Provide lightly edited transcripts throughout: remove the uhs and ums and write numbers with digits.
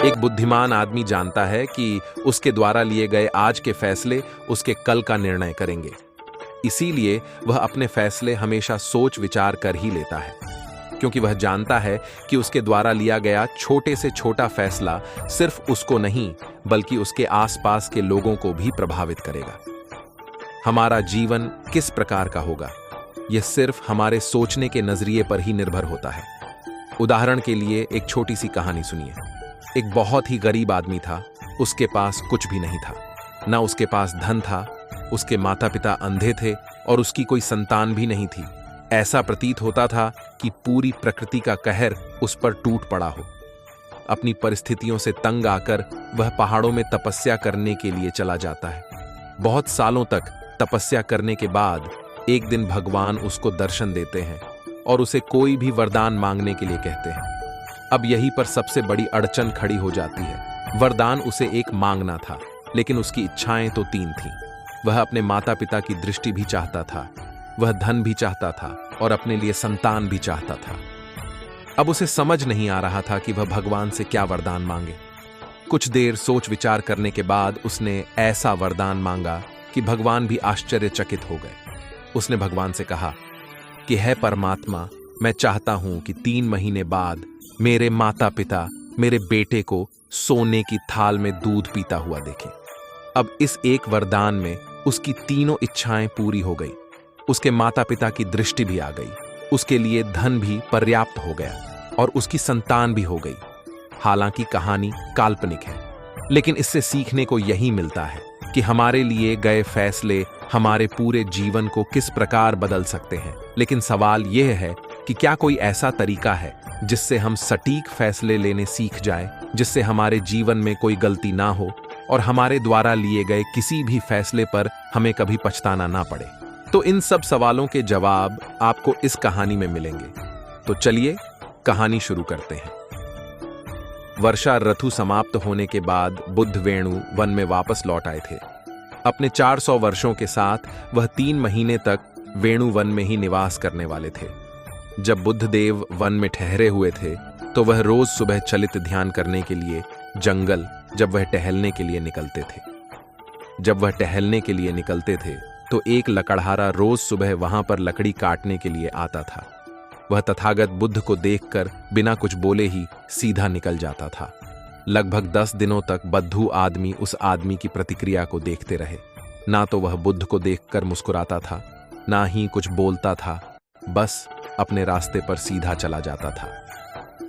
एक बुद्धिमान आदमी जानता है कि उसके द्वारा लिए गए आज के फैसले उसके कल का निर्णय करेंगे। इसीलिए वह अपने फैसले हमेशा सोच विचार कर ही लेता है, क्योंकि वह जानता है कि उसके द्वारा लिया गया छोटे से छोटा फैसला सिर्फ उसको नहीं बल्कि उसके आसपास के लोगों को भी प्रभावित करेगा। हमारा जीवन किस प्रकार का होगा, यह सिर्फ हमारे सोचने के नजरिए पर ही निर्भर होता है। उदाहरण के लिए एक छोटी सी कहानी सुनिए। एक बहुत ही गरीब आदमी था। उसके पास कुछ भी नहीं था, ना उसके पास धन था, उसके माता पिता अंधे थे और उसकी कोई संतान भी नहीं थी। ऐसा प्रतीत होता था कि पूरी प्रकृति का कहर उस पर टूट पड़ा हो। अपनी परिस्थितियों से तंग आकर वह पहाड़ों में तपस्या करने के लिए चला जाता है। बहुत सालों तक तपस्या करने के बाद एक दिन भगवान उसको दर्शन देते हैं और उसे कोई भी वरदान मांगने के लिए कहते हैं। अब यहीं पर सबसे बड़ी अड़चन खड़ी हो जाती है। वरदान उसे एक मांगना था, लेकिन उसकी इच्छाएं तो 3 थीं। वह अपने माता पिता की दृष्टि भी चाहता था, वह धन भी चाहता था और अपने लिए संतान भी चाहता था। अब उसे समझ नहीं आ रहा था कि वह भगवान से क्या वरदान मांगे। कुछ देर सोच विचार करने के बाद उसने ऐसा वरदान मांगा कि भगवान भी आश्चर्यचकित हो गए। उसने भगवान से कहा कि हे परमात्मा, मैं चाहता हूं कि 3 महीने बाद मेरे माता पिता मेरे बेटे को सोने की थाल में दूध पीता हुआ देखें। अब इस एक वरदान में उसकी तीनों इच्छाएं पूरी हो गई। उसके माता पिता की दृष्टि भी आ गई, उसके लिए धन भी पर्याप्त हो गया और उसकी संतान भी हो गई। हालांकि कहानी काल्पनिक है, लेकिन इससे सीखने को यही मिलता है कि हमारे लिए गए फैसले हमारे पूरे जीवन को किस प्रकार बदल सकते हैं। लेकिन सवाल यह है कि क्या कोई ऐसा तरीका है जिससे हम सटीक फैसले लेने सीख जाएं, जिससे हमारे जीवन में कोई गलती ना हो और हमारे द्वारा लिए गए किसी भी फैसले पर हमें कभी पछताना ना पड़े। तो इन सब सवालों के जवाब आपको इस कहानी में मिलेंगे। तो चलिए कहानी शुरू करते हैं। वर्षा ऋतु समाप्त होने के बाद बुद्ध वेणु वन में वापस लौट आए थे। अपने 400 वर्षों के साथ वह 3 महीने तक वेणु वन में ही निवास करने वाले थे। जब बुद्ध देव वन में ठहरे हुए थे तो वह रोज सुबह चलित ध्यान करने के लिए जंगल जब वह टहलने के लिए निकलते थे। जब वह टहलने के लिए निकलते थे तो एक लकड़हारा रोज सुबह वहां पर लकड़ी काटने के लिए आता था। वह तथागत बुद्ध को देखकर बिना कुछ बोले ही सीधा निकल जाता था। लगभग 10 दिनों तक बद्दू आदमी उस आदमी की प्रतिक्रिया को देखते रहे। ना तो वह बुद्ध को देखकर मुस्कुराता था, ना ही कुछ बोलता था, बस अपने रास्ते पर सीधा चला जाता था।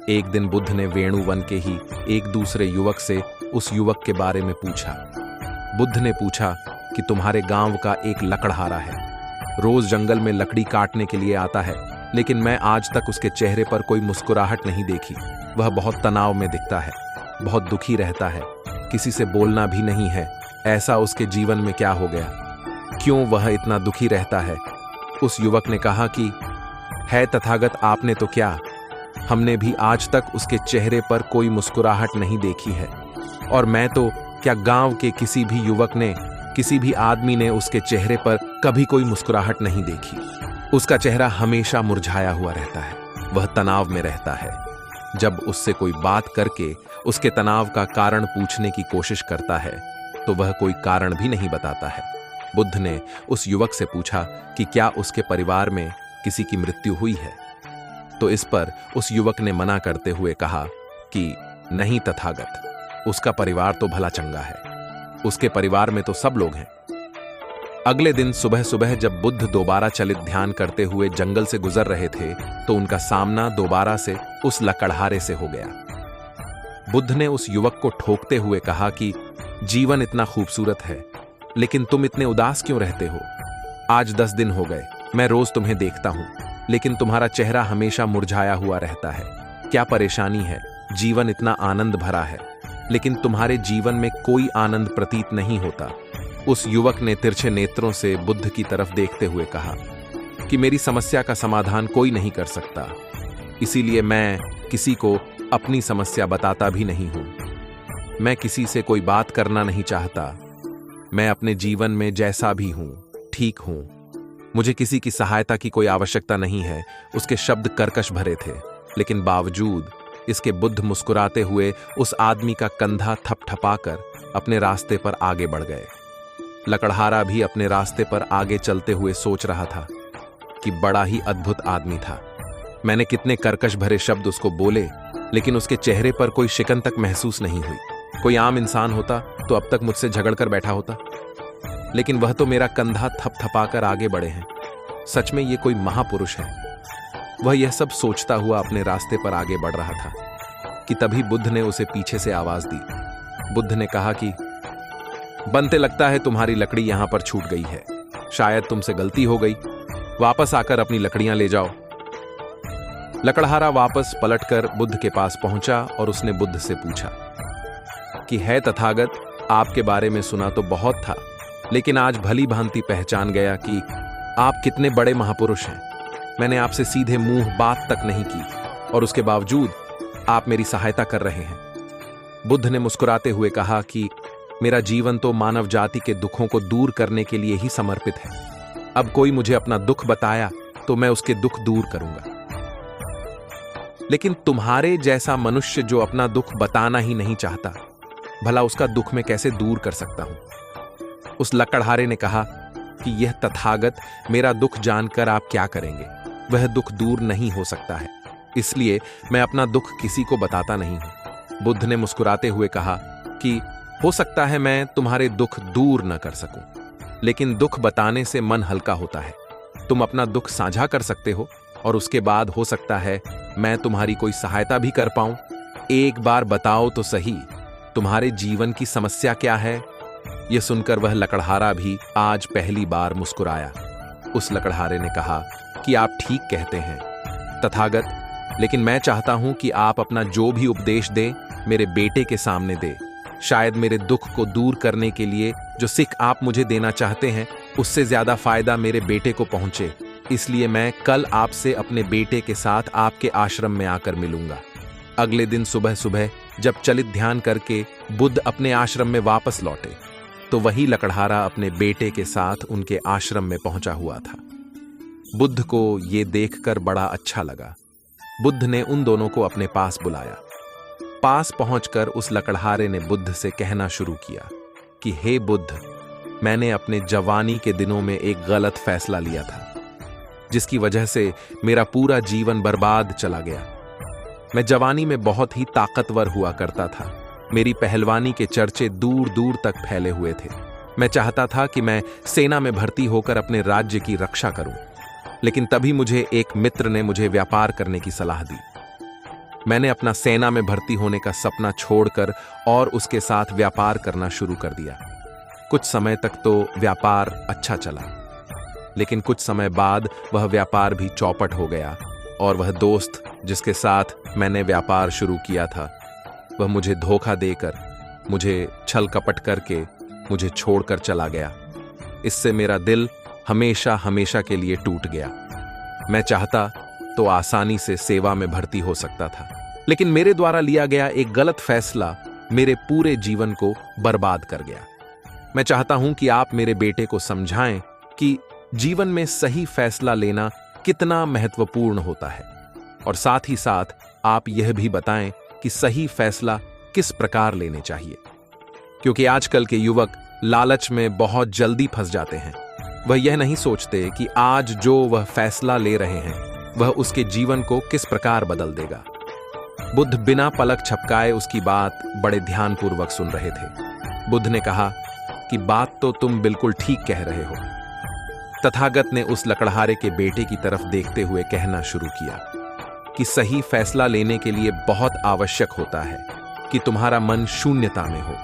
एक दिन बुद्ध ने वेणु वन के ही एक दूसरे युवक से उस युवक के बारे में पूछा। बुद्ध ने पूछा कि तुम्हारे गांव का एक लकड़हारा है, रोज जंगल में लकड़ी काटने के लिए आता है, लेकिन मैं आज तक उसके चेहरे पर कोई मुस्कुराहट नहीं देखी। वह बहुत तनाव में दिखता है, बहुत दुखी रहता है, किसी से बोलना भी नहीं है। ऐसा उसके जीवन में क्या हो गया? क्यों वह इतना दुखी रहता है? उस युवक ने कहा कि है तथागत, आपने तो क्या, हमने भी आज तक उसके चेहरे पर कोई मुस्कुराहट नहीं देखी है। और मैं तो क्या, गांव के किसी भी युवक ने, किसी भी आदमी ने उसके चेहरे पर कभी कोई मुस्कुराहट नहीं देखी। उसका चेहरा हमेशा मुरझाया हुआ रहता है, वह तनाव में रहता है। जब उससे कोई बात करके उसके तनाव का कारण पूछने की कोशिश करता है तो वह कोई कारण भी नहीं बताता है। बुद्ध ने उस युवक से पूछा कि क्या उसके परिवार में किसी की मृत्यु हुई है? तो इस पर उस युवक ने मना करते हुए कहा कि नहीं तथागत, उसका परिवार तो भला चंगा है, उसके परिवार में तो सब लोग हैं। अगले दिन सुबह सुबह जब बुद्ध दोबारा चलित ध्यान करते हुए जंगल से गुजर रहे थे तो उनका सामना दोबारा से उस लकड़हारे से हो गया। बुद्ध ने उस युवक को ठोकते हुए कहा कि जीवन इतना खूबसूरत है, लेकिन तुम इतने उदास क्यों रहते हो? आज 10 दिन हो गए, मैं रोज तुम्हें देखता हूं, लेकिन तुम्हारा चेहरा हमेशा मुरझाया हुआ रहता है। क्या परेशानी है? जीवन इतना आनंद भरा है, लेकिन तुम्हारे जीवन में कोई आनंद प्रतीत नहीं होता। उस युवक ने तिरछे नेत्रों से बुद्ध की तरफ देखते हुए कहा कि मेरी समस्या का समाधान कोई नहीं कर सकता, इसीलिए मैं किसी को अपनी समस्या बताता भी नहीं हूं। मैं किसी से कोई बात करना नहीं चाहता। मैं अपने जीवन में जैसा भी हूं ठीक हूं। मुझे किसी की सहायता की कोई आवश्यकता नहीं है। उसके शब्द कर्कश भरे थे, लेकिन बावजूद इसके बुद्ध मुस्कुराते हुए उस आदमी का कंधा थपथपाकर अपने रास्ते पर आगे बढ़ गए। लकड़हारा भी अपने रास्ते पर आगे चलते हुए सोच रहा था कि बड़ा ही अद्भुत आदमी था। मैंने कितने कर्कश भरे शब्द उसको बोले, लेकिन उसके चेहरे पर कोई शिकन तक महसूस नहीं हुई। कोई आम इंसान होता तो अब तक मुझसे झगड़कर बैठा होता, लेकिन वह तो मेरा कंधा थपथपाकर आगे बढ़े हैं। सच में ये कोई महापुरुष है। वह यह सब सोचता हुआ अपने रास्ते पर आगे बढ़ रहा था कि तभी बुद्ध ने उसे पीछे से आवाज दी। बुद्ध ने कहा कि बनते लगता है तुम्हारी लकड़ी यहां पर छूट गई है। शायद तुमसे गलती हो गई। वापस आकर अपनी लकड़ियां ले जाओ। लकड़हारा वापस पलटकर बुद्ध के पास पहुंचा और उसने बुद्ध से पूछा कि है तथागत, आपके बारे में सुना तो बहुत था, लेकिन आज भली भांति पहचान गया कि आप कितने बड़े महापुरुष हैं। मैंने आपसे सीधे मुंह बात तक नहीं की और उसके बावजूद आप मेरी सहायता कर रहे हैं। बुद्ध ने मुस्कुराते हुए कहा कि मेरा जीवन तो मानव जाति के दुखों को दूर करने के लिए ही समर्पित है। अब कोई मुझे अपना दुख बताया तो मैं उसके दुख दूर करूंगा। लेकिन तुम्हारे जैसा मनुष्य जो अपना दुख बताना ही नहीं चाहता, भला उसका दुख मैं कैसे दूर कर सकता हूं? उस लकड़हारे ने कहा कि यह तथागत मेरा दुख जानकर आप क्या करेंगे? वह दुख दूर नहीं हो सकता है, इसलिए मैं अपना दुख किसी को बताता नहीं हूं। बुद्ध ने मुस्कुराते हुए कहा कि हो सकता है मैं तुम्हारे दुख दूर न कर सकूं, लेकिन दुख बताने से मन हल्का होता है। तुम अपना दुख साझा कर सकते हो और उसके बाद हो सकता है मैं तुम्हारी कोई सहायता भी कर पाऊं। एक बार बताओ तो सही, तुम्हारे जीवन की समस्या क्या है? यह सुनकर वह लकड़हारा भी आज पहली बार मुस्कुराया। उस लकड़हारे ने कहा कि आप ठीक कहते हैं तथागत, लेकिन मैं चाहता हूं कि आप अपना जो भी उपदेश दें मेरे बेटे के सामने दे। शायद मेरे दुख को दूर करने के लिए जो सीख आप मुझे देना चाहते हैं, उससे ज्यादा फायदा मेरे बेटे को पहुंचे। इसलिए मैं कल आपसे अपने बेटे के साथ आपके आश्रम में आकर मिलूंगा। अगले दिन सुबह सुबह जब चलित ध्यान करके बुद्ध अपने आश्रम में वापस लौटे, तो वही लकड़हारा अपने बेटे के साथ उनके आश्रम में पहुंचा हुआ था। बुद्ध को ये देखकर बड़ा अच्छा लगा। बुद्ध ने उन दोनों को अपने पास बुलाया। पास पहुंचकर उस लकड़हारे ने बुद्ध से कहना शुरू किया कि हे बुद्ध, मैंने अपने जवानी के दिनों में एक गलत फैसला लिया था, जिसकी वजह से मेरा पूरा जीवन बर्बाद चला गया। मैं जवानी में बहुत ही ताकतवर हुआ करता था। मेरी पहलवानी के चर्चे दूर दूर तक फैले हुए थे। मैं चाहता था कि मैं सेना में भर्ती होकर अपने राज्य की रक्षा करूं, लेकिन तभी मुझे एक मित्र ने मुझे व्यापार करने की सलाह दी। मैंने अपना सेना में भर्ती होने का सपना छोड़कर और उसके साथ व्यापार करना शुरू कर दिया। कुछ समय तक तो व्यापार अच्छा चला, लेकिन कुछ समय बाद वह व्यापार भी चौपट हो गया और वह दोस्त जिसके साथ मैंने व्यापार शुरू किया था, वह मुझे धोखा देकर, मुझे छल कपट करके मुझे छोड़कर चला गया। इससे मेरा दिल हमेशा हमेशा के लिए टूट गया। मैं चाहता तो आसानी से सेवा में भर्ती हो सकता था, लेकिन मेरे द्वारा लिया गया एक गलत फैसला मेरे पूरे जीवन को बर्बाद कर गया। मैं चाहता हूं कि आप मेरे बेटे को समझाएं कि जीवन में सही फैसला लेना कितना महत्वपूर्ण होता है, और साथ ही साथ आप यह भी बताएं कि सही फैसला किस प्रकार लेने चाहिए, क्योंकि आजकल के युवक लालच में बहुत जल्दी फंस जाते हैं। वह यह नहीं सोचते कि आज जो वह फैसला ले रहे हैं वह उसके जीवन को किस प्रकार बदल देगा। बुद्ध बिना पलक झपकाए उसकी बात बड़े ध्यानपूर्वक सुन रहे थे। बुद्ध ने कहा कि बात तो तुम बिल्कुल ठीक कह रहे हो। तथागत ने उस लकड़हारे के बेटे की तरफ देखते हुए कहना शुरू किया कि सही फैसला लेने के लिए बहुत आवश्यक होता है कि तुम्हारा मन शून्यता में हो।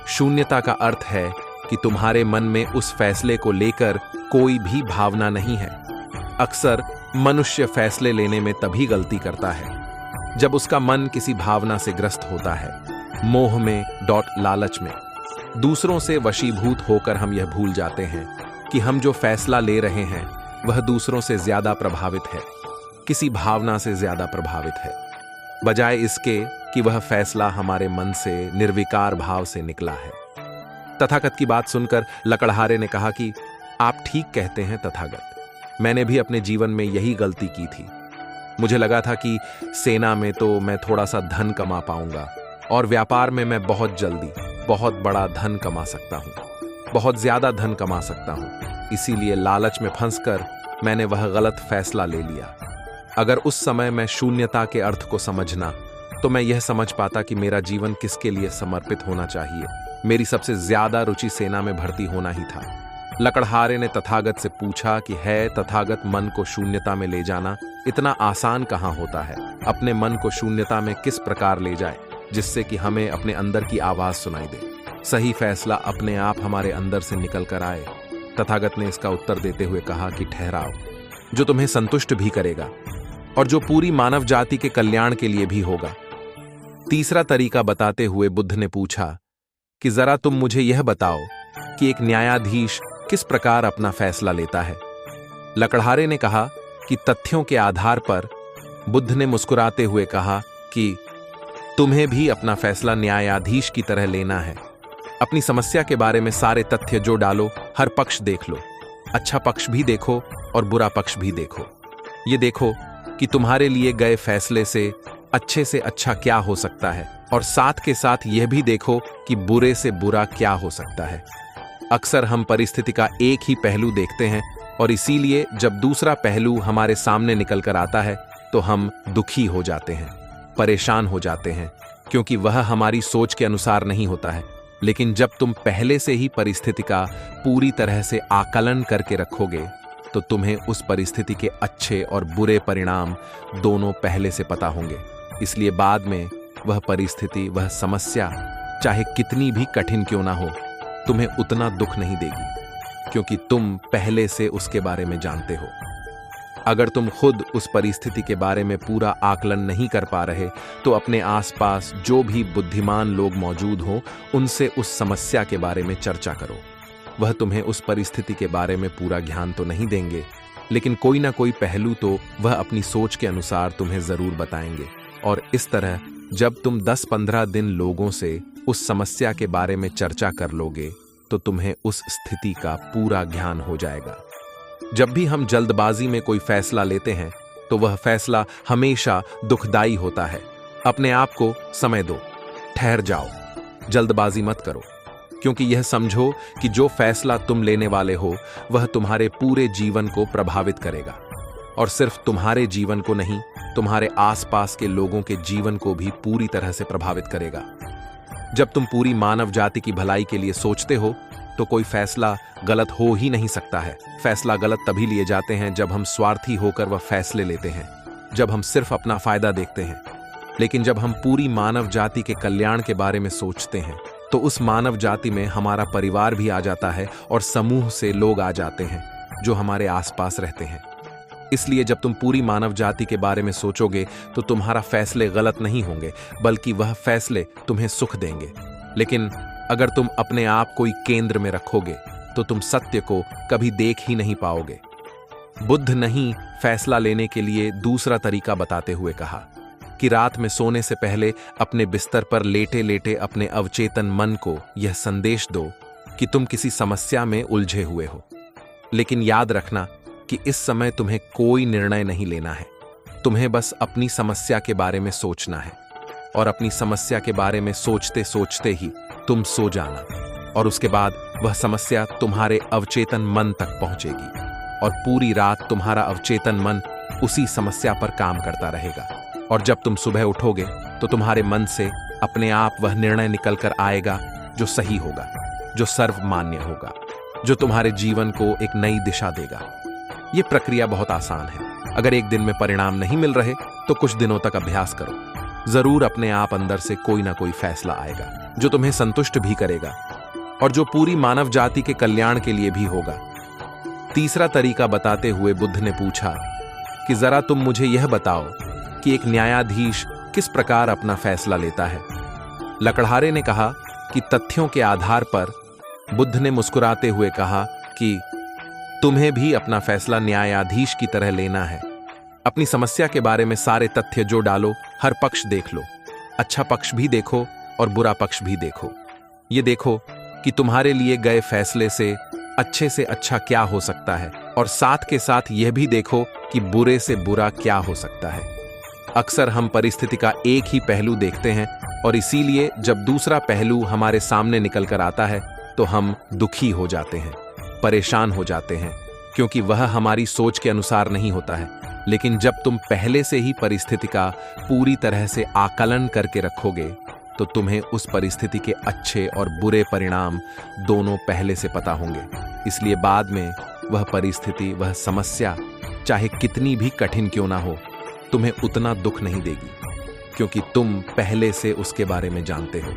शून्यता का अर्थ है कि तुम्हारे मन में उस फैसले को लेकर कोई भी भावना नहीं है। अक्सर मनुष्य फैसले लेने में तभी गलती करता है जब उसका मन किसी भावना से ग्रस्त होता है, मोह में लालच में। दूसरों से वशीभूत होकर हम यह भूल जाते हैं कि हम जो फैसला ले रहे हैं वह दूसरों से ज्यादा प्रभावित है, किसी भावना से ज्यादा प्रभावित है, बजाय इसके कि वह फैसला हमारे मन से निर्विकार भाव से निकला है। तथागत की बात सुनकर लकड़हारे ने कहा कि आप ठीक कहते हैं तथागत, मैंने भी अपने जीवन में यही गलती की थी। मुझे लगा था कि सेना में तो मैं थोड़ा सा धन कमा पाऊंगा और व्यापार में मैं बहुत जल्दी बहुत बड़ा धन कमा सकता हूँ, बहुत ज्यादा धन कमा सकता हूँ। इसीलिए लालच में फंसकर मैंने वह गलत फैसला ले लिया। अगर उस समय मैं शून्यता के अर्थ को समझना तो मैं यह समझ पाता कि मेरा जीवन किसके लिए समर्पित होना चाहिए। मेरी सबसे ज्यादा रुचि सेना में भर्ती होना ही था। लकड़हारे ने तथागत से पूछा कि है तथागत, मन को शून्यता में ले जाना इतना आसान कहाँ होता है? अपने मन को शून्यता में किस प्रकार ले जाए जिससे कि हमें अपने अंदर की आवाज सुनाई दे, सही फैसला अपने आप हमारे अंदर से निकल कर आए। तथागत ने इसका उत्तर देते हुए कहा कि ठहराओ, जो तुम्हें संतुष्ट भी करेगा और जो पूरी मानव जाति के कल्याण के लिए भी होगा। तीसरा तरीका बताते हुए बुद्ध ने पूछा कि जरा तुम मुझे यह बताओ कि एक न्यायाधीश किस प्रकार अपना फैसला लेता है। लकड़हारे ने कहा कि तथ्यों के आधार पर। बुद्ध ने मुस्कुराते हुए कहा कि तुम्हें भी अपना फैसला न्यायाधीश की तरह लेना है। अपनी समस्या के बारे में सारे तथ्य जो डालो, हर पक्ष देख लो, अच्छा पक्ष भी देखो और बुरा पक्ष भी देखो। ये देखो कि तुम्हारे लिए गए फैसले से अच्छा क्या हो सकता है और साथ के साथ यह भी देखो कि बुरे से बुरा क्या हो सकता है। अक्सर हम परिस्थिति का एक ही पहलू देखते हैं और इसीलिए जब दूसरा पहलू हमारे सामने निकल कर आता है तो हम दुखी हो जाते हैं, परेशान हो जाते हैं, क्योंकि वह हमारी सोच के अनुसार नहीं होता है। लेकिन जब तुम पहले से ही परिस्थिति का पूरी तरह से आकलन करके रखोगे तो तुम्हें उस परिस्थिति के अच्छे और बुरे परिणाम दोनों पहले से पता होंगे। इसलिए बाद में वह परिस्थिति, वह समस्या चाहे कितनी भी कठिन क्यों ना हो, तुम्हें उतना दुख नहीं देगी, क्योंकि तुम पहले से उसके बारे में जानते हो। अगर तुम खुद उस परिस्थिति के बारे में पूरा आकलन नहीं कर पा रहे तो अपने आसपास जो भी बुद्धिमान लोग मौजूद हों उनसे उस समस्या के बारे में चर्चा करो। वह तुम्हें उस परिस्थिति के बारे में पूरा ज्ञान तो नहीं देंगे, लेकिन कोई ना कोई पहलू तो वह अपनी सोच के अनुसार तुम्हें जरूर बताएंगे। और इस तरह जब तुम 10-15 दिन लोगों से उस समस्या के बारे में चर्चा कर लोगे तो तुम्हें उस स्थिति का पूरा ज्ञान हो जाएगा। जब भी हम जल्दबाजी में कोई फैसला लेते हैं तो वह फैसला हमेशा दुखदाई होता है। अपने आप को समय दो, ठहर जाओ, जल्दबाजी मत करो, क्योंकि यह समझो कि जो फैसला तुम लेने वाले हो वह तुम्हारे पूरे जीवन को प्रभावित करेगा और सिर्फ तुम्हारे जीवन को नहीं, तुम्हारे आसपास के लोगों के जीवन को भी पूरी तरह से प्रभावित करेगा। जब तुम पूरी मानव जाति की भलाई के लिए सोचते हो तो कोई फैसला गलत हो ही नहीं सकता है। फैसला गलत तभी लिए जाते हैं जब हम स्वार्थी होकर वह फैसले लेते हैं, जब हम सिर्फ अपना फायदा देखते हैं। लेकिन जब हम पूरी मानव जाति के कल्याण के बारे में सोचते हैं तो उस मानव जाति में हमारा परिवार भी आ जाता है और समूह से लोग आ जाते हैं जो हमारे आसपास रहते हैं। इसलिए जब तुम पूरी मानव जाति के बारे में सोचोगे तो तुम्हारा फैसले गलत नहीं होंगे, बल्कि वह फैसले तुम्हें सुख देंगे। लेकिन अगर तुम अपने आप को ही केंद्र में रखोगे तो तुम सत्य को कभी देख ही नहीं पाओगे। बुद्ध नहीं फैसला लेने के लिए दूसरा तरीका बताते हुए कहा कि रात में सोने से पहले अपने बिस्तर पर लेटे लेटे अपने अवचेतन मन को यह संदेश दो कि तुम किसी समस्या में उलझे हुए हो। लेकिन याद रखना कि इस समय तुम्हें कोई निर्णय नहीं लेना है, तुम्हें बस अपनी समस्या के बारे में सोचना है और अपनी समस्या के बारे में सोचते सोचते ही तुम सो जाना और उसके बाद वह समस्या तुम्हारे अवचेतन मन तक पहुंचेगी और पूरी रात तुम्हारा अवचेतन मन उसी समस्या पर काम करता रहेगा। और जब तुम सुबह उठोगे तो तुम्हारे मन से अपने आप वह निर्णय निकल कर आएगा जो सही होगा, जो सर्वमान्य होगा, जो तुम्हारे जीवन को एक नई दिशा देगा। यह प्रक्रिया बहुत आसान है। अगर एक दिन में परिणाम नहीं मिल रहे तो कुछ दिनों तक अभ्यास करो। जरूर अपने आप अंदर से कोई ना कोई फैसला आएगा जो तुम्हें संतुष्ट भी करेगा और जो पूरी मानव जाति के कल्याण के लिए भी होगा। तीसरा तरीका बताते हुए बुद्ध ने पूछा कि जरा तुम मुझे यह बताओ कि एक न्यायाधीश किस प्रकार अपना फैसला लेता है। लकड़हारे ने कहा कि तथ्यों के आधार पर। बुद्ध ने मुस्कुराते हुए कहा कि तुम्हें भी अपना फैसला न्यायाधीश की तरह लेना है। अपनी समस्या के बारे में सारे तथ्य जो डालो, हर पक्ष देख लो, अच्छा पक्ष भी देखो और बुरा पक्ष भी देखो। ये देखो कि तुम्हारे लिए गए फैसले अच्छे से अच्छा क्या हो सकता है और साथ के साथ यह भी देखो कि बुरे से बुरा क्या हो सकता है। अक्सर हम परिस्थिति का एक ही पहलू देखते हैं और इसीलिए जब दूसरा पहलू हमारे सामने निकल कर आता है तो हम दुखी हो जाते हैं, परेशान हो जाते हैं, क्योंकि वह हमारी सोच के अनुसार नहीं होता है। लेकिन जब तुम पहले से ही परिस्थिति का पूरी तरह से आकलन करके रखोगे तो तुम्हें उस परिस्थिति के अच्छे और बुरे परिणाम दोनों पहले से पता होंगे। इसलिए बाद में वह परिस्थिति, वह समस्या चाहे कितनी भी कठिन क्यों ना हो, तुम्हें उतना दुख नहीं देगी, क्योंकि तुम पहले से उसके बारे में जानते हो।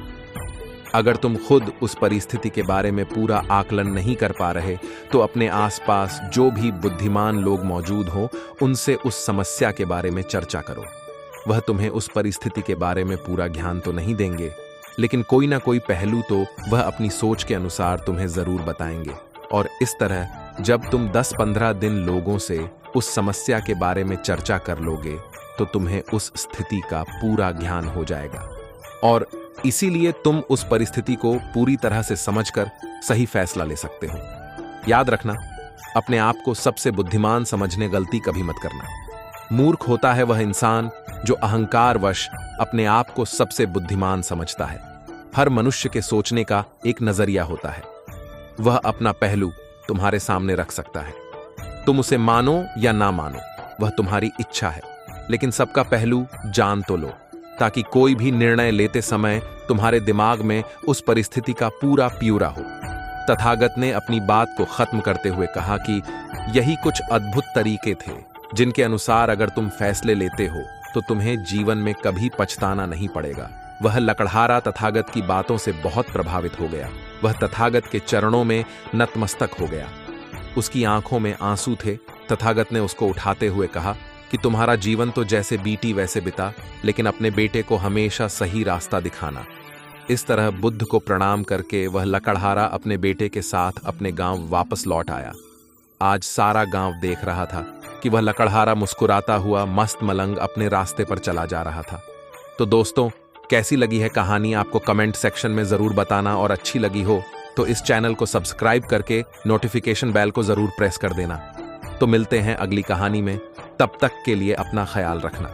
अगर तुम खुद उस परिस्थिति के बारे में पूरा आकलन नहीं कर पा रहे तो अपने आसपास जो भी बुद्धिमान लोग मौजूद हों उनसे उस समस्या के बारे में चर्चा करो। वह तुम्हें उस परिस्थिति के बारे में पूरा ज्ञान तो नहीं देंगे, लेकिन कोई ना कोई पहलू तो वह अपनी सोच के अनुसार तुम्हें जरूर बताएंगे। और इस तरह जब तुम 10-15 दिन लोगों से उस समस्या के बारे में चर्चा कर लोगे तो तुम्हें उस स्थिति का पूरा ज्ञान हो जाएगा और इसीलिए तुम उस परिस्थिति को पूरी तरह से समझकर सही फैसला ले सकते हो। याद रखना, अपने आप को सबसे बुद्धिमान समझने गलती कभी मत करना। मूर्ख होता है वह इंसान जो अहंकारवश अपने आप को सबसे बुद्धिमान समझता है। हर मनुष्य के सोचने का एक नजरिया होता है, वह अपना पहलू तुम्हारे सामने रख सकता है। तुम उसे मानो या ना मानो, वह तुम्हारी इच्छा है, लेकिन सबका पहलू जान तो लो, ताकि कोई भी निर्णय लेते समय तुम्हारे दिमाग में उस परिस्थिति का पूरा प्यूरा हो। तथागत ने अपनी बात को खत्म करते हुए कहा कि यही कुछ अद्भुत तरीके थे जिनके अनुसार अगर तुम फैसले लेते हो तो तुम्हें जीवन में कभी पछताना नहीं पड़ेगा। वह लकड़हारा तथागत की बातों से बहुत प्रभावित हो गया। वह तथागत के चरणों में नतमस्तक हो गया। उसकी आंखों में आंसू थे। तथागत ने उसको उठाते हुए कहा कि तुम्हारा जीवन तो जैसे बीती वैसे बिता, लेकिन अपने बेटे को हमेशा सही रास्ता दिखाना। इस तरह बुद्ध को प्रणाम करके वह लकड़हारा अपने बेटे के साथ अपने गांव वापस लौट आया। आज सारा गांव देख रहा था कि वह लकड़हारा मुस्कुराता हुआ मस्त मलंग अपने रास्ते पर चला जा रहा था। तो दोस्तों, कैसी लगी है कहानी आपको कमेंट सेक्शन में जरूर बताना, और अच्छी लगी हो तो इस चैनल को सब्सक्राइब करके नोटिफिकेशन बेल को जरूर प्रेस कर देना। तो मिलते हैं अगली कहानी में, तब तक के लिए अपना ख्याल रखना।